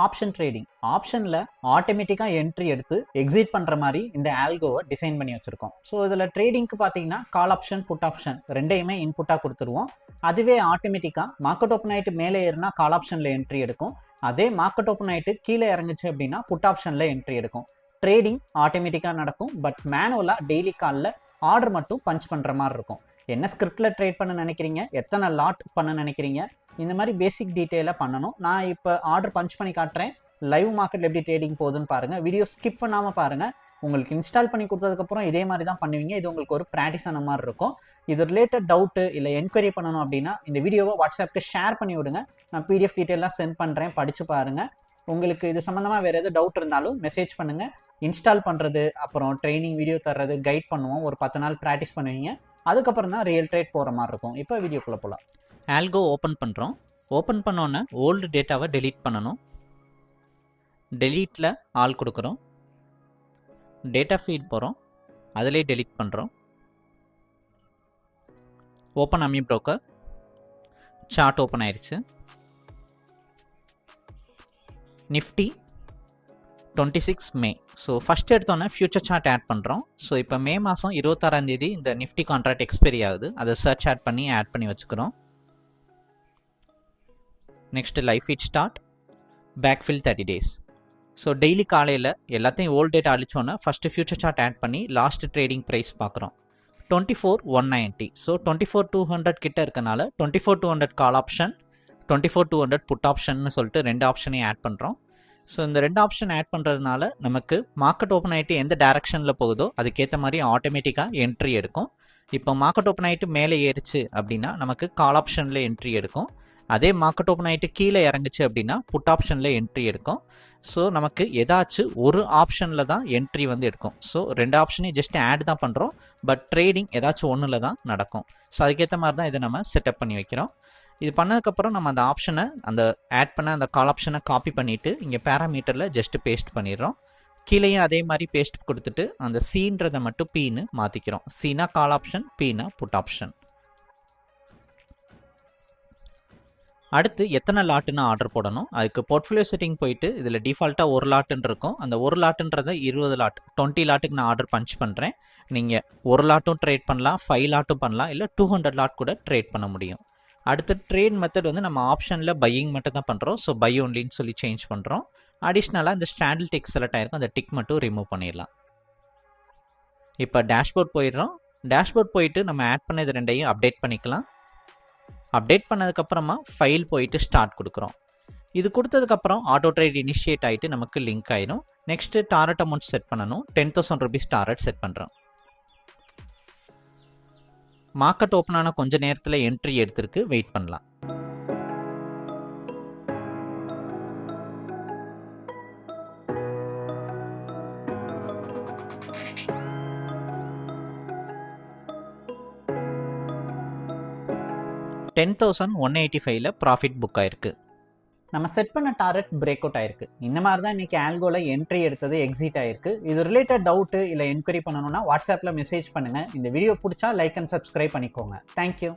Option trading. ஆப்ஷனில் ஆட்டோமேட்டிக்காக entry எடுத்து எக்ஸிட் பண்ணுற மாதிரி இந்த ஆல்கோவை டிசைன் பண்ணி வச்சுருக்கோம். ஸோ இதில் ட்ரேடிங்க்கு பார்த்தீங்கன்னா கால் ஆப்ஷன் புட் ஆப்ஷன் ரெண்டையுமே இன்புட்டாக கொடுத்துருவோம். அதுவே ஆட்டோமேட்டிக்காக மார்க்கெட் ஓப்பன் ஆகிட்டு மேலே ஏறுனா கால் ஆப்ஷனில் என்ட்ரி எடுக்கும். அதே மார்க்கெட் ஓப்பன் ஆகிட்டு கீழே இறங்குச்சு அப்படின்னா புட் ஆப்ஷனில் என்ட்ரி எடுக்கும். ட்ரேடிங் ஆட்டோமேட்டிக்காக நடக்கும். பட் மேனுவலாக டெய்லி காலில் ஆர்டர் மட்டும் பஞ்ச் பண்ணுற மாதிரி இருக்கும். என்ன ஸ்கிரிப்டில் ட்ரேட் பண்ண நினைக்கிறீங்க, எத்தனை லாட் பண்ண நினைக்கிறீங்க, இந்த மாதிரி பேசிக் டீட்டெயிலாக பண்ணணும். நான் இப்போ ஆர்டர் பஞ்ச் பண்ணி காட்டுறேன். லைவ் மார்க்கெட்டில் எப்படி ட்ரேடிங் போகுதுன்னு பாருங்கள். வீடியோ ஸ்கிப் பண்ணாமல் பாருங்கள். உங்களுக்கு இன்ஸ்டால் பண்ணி கொடுத்ததுக்கப்புறம் இதே மாதிரி தான் பண்ணுவீங்க. இது உங்களுக்கு ஒரு ப்ராக்டிஸ் ஆன மாதிரி இருக்கும். இது ரிலேட்டட் டவுட்டு இல்லை என்கொயரி பண்ணணும் அப்படின்னா இந்த வீடியோவை வாட்ஸ்அப்புக்கு ஷேர் பண்ணி விடுங்க. நான் பிடிஎஃப் டீட்டெயிலாக சென்ட் பண்ணுறேன், படித்து பாருங்கள். உங்களுக்கு இது சம்மந்தமாக வேறு எதாவது டவுட் இருந்தாலும் மெசேஜ் பண்ணுங்கள். இன்ஸ்டால் பண்ணுறது, அப்புறம் ட்ரைனிங் வீடியோ தர்றது, கைட் பண்ணுவோம். ஒரு 10 நாள் ப்ராக்டிஸ் பண்ணுவீங்க. அதுக்கப்புறம் தான் ரியல் ட்ரேட் போகிற மாதிரி இருக்கும். இப்போ வீடியோக்குள்ளே போகலாம். ஆல்கோ ஓப்பன் பண்ணுறோம். ஓப்பன் பண்ணோன்னே ஓல்டு டேட்டாவை டெலீட் பண்ணணும். டெலீட்டில் ஆல் கொடுக்குறோம். டேட்டா ஃபீட் போகிறோம், அதிலே டெலீட் பண்ணுறோம். ஓப்பன் அம்மி ப்ரோக்கர். சார்ட் ஓப்பன் ஆயிடுச்சு. நிஃப்டி 26 மே. ஸோ ஃபஸ்ட் எடுத்தோன்னே ஃபியூச்சர் சார்ட் ஆட் பண்ணுறோம். ஸோ இப்போ மே மாதம் 26 இந்த நிஃப்டி கான்ட்ராக்ட் எக்ஸ்பைரி ஆகுது. அதை சர்ச் ஆட் பண்ணி வச்சுக்கிறோம். Next live feed start, backfill 30 days. So daily காலையில் எல்லாத்தையும் ஓல்ட் டேட் அழிச்சோன்னா ஃபஸ்ட்டு ஃபியூச்சர் சார்ட் ஆட் பண்ணி லாஸ்ட் ட்ரேடிங் ப்ரைஸ் பார்க்குறோம். 24,190. ஸோ 24,200 கிட்ட இருக்கனால 24,200 கால் ஆப்ஷன், 24,200 புட் ஆப்ஷன் சொல்லிட்டு 2 ஆப்ஷனையும் ஆட் பண்ணுறோம். ஸோ இந்த 2 ஆப்ஷன் ஆட் பண்ணுறதுனால நமக்கு மார்க்கெட் ஓப்பன் ஆகிட்டு எந்த டைரக்ஷனில் போகுதோ அதுக்கேற்ற மாதிரி ஆட்டோமேட்டிக்காக என்ட்ரி எடுக்கும். இப்போ மார்க்கெட் ஓப்பன் ஆகிட்டு மேலே ஏறிச்சு அப்படின்னா நமக்கு கால் ஆப்ஷனில் என்ட்ரி எடுக்கும். அதே மார்க்கெட் ஓப்பன் ஆகிட்டு கீழே இறங்குச்சு அப்படின்னா புட் ஆப்ஷனில் என்ட்ரி எடுக்கும். ஸோ நமக்கு ஏதாச்சும் ஒரு ஆப்ஷனில் தான் என்ட்ரி வந்து எடுக்கும். ஸோ 2 ஆப்ஷனையும் ஜஸ்ட் ஆட் தான் பண்ணுறோம். பட் ட்ரேடிங் ஏதாச்சும் ஒன்றில் தான் நடக்கும். ஸோ அதுக்கேற்ற மாதிரி தான் இதை நம்ம செட்டப் பண்ணி வைக்கிறோம். இது பண்ணதுக்கப்புறம் நம்ம அந்த ஆப்ஷனை, அந்த ஆட் பண்ண அந்த கால் ஆப்ஷனை காப்பி பண்ணிவிட்டு இங்கே பேராமீட்டரில் ஜஸ்ட்டு பேஸ்ட் பண்ணிடுறோம். கீழேயும் அதே மாதிரி பேஸ்ட் கொடுத்துட்டு அந்த சீன்றதை மட்டும் பீன்னு மாற்றிக்கிறோம். சீனா கால் ஆப்ஷன், பீனா புட் ஆப்ஷன். அடுத்து எத்தனை லாட்டுன்னு ஆர்டர் போடணும். அதுக்கு போர்ட்ஃபோலியோ செட்டிங் போயிட்டு இதில் டிஃபால்ட்டாக ஒரு லாட்டுன்னு இருக்கும். அந்த ஒரு லாட்டுன்றதை 20 லாட் 20 லாட்டுக்கு நான் ஆர்டர் பஞ்ச் பண்ணுறேன். நீங்கள் ஒரு லாட்டும் ட்ரேட் பண்ணலாம், 5 லாட்டும் பண்ணலாம், இல்லை 200 லாட் கூட ட்ரேட் பண்ண முடியும். அடுத்த ட்ரேட் மெத்தட் வந்து நம்ம ஆப்ஷனில் பையிங் மட்டும் தான் பண்ணுறோம். ஸோ பை ஒன்லின்னு சொல்லி சேஞ்ச் பண்ணுறோம். அடிஷ்னலாக இந்த ஸ்டாண்டில் டிக் செலக்ட் ஆகிருக்கும், அந்த டிக் மட்டும் ரிமூவ் பண்ணிடலாம். இப்போ டேஷ்போர்ட் போயிடுறோம். டேஷ்போர்ட் போயிட்டு நம்ம ஆட் பண்ண இது ரெண்டையும் அப்டேட் பண்ணிக்கலாம். அப்டேட் பண்ணதுக்கப்புறமா ஃபைல் போயிட்டு ஸ்டார்ட் கொடுக்குறோம். இது கொடுத்ததுக்கப்புறம் ஆட்டோ ட்ரேட் இனிஷியேட் ஆகிட்டு நமக்கு லிங்க் ஆயிடும். நெக்ஸ்ட்டு டாரட் அமௌண்ட் செட் பண்ணணும். 10,000 rupees டாரட் செட் பண்ணுறோம். மார்க்கெட் ஓப்பன் ஆன கொஞ்ச நேரத்தில் என்ட்ரி எடுத்திருக்கு, வெயிட் பண்ணலாம். $10,185 ப்ராஃபிட் புக் ஆயிருக்கு. நம்ம செட் பண்ண டாரட் பிரேக் அவுட் ஆயிருக்கு. இந்த மாதிரி தான் இன்னைக்கு ஆல்கோல என்ட்ரி எடுத்தது எக்ஸிட் ஆயிருக்கு. இது ரிலேட்டட் டவுட்டு இல்லை என்கொயரி பண்ணணும்னா வாட்ஸ்அப்பில் மெசேஜ் பண்ணுங்கள். இந்த வீடியோ பிடிச்சா லைக் அண்ட் சப்ஸ்கிரைப் பண்ணிக்கோங்க. தேங்க்யூ.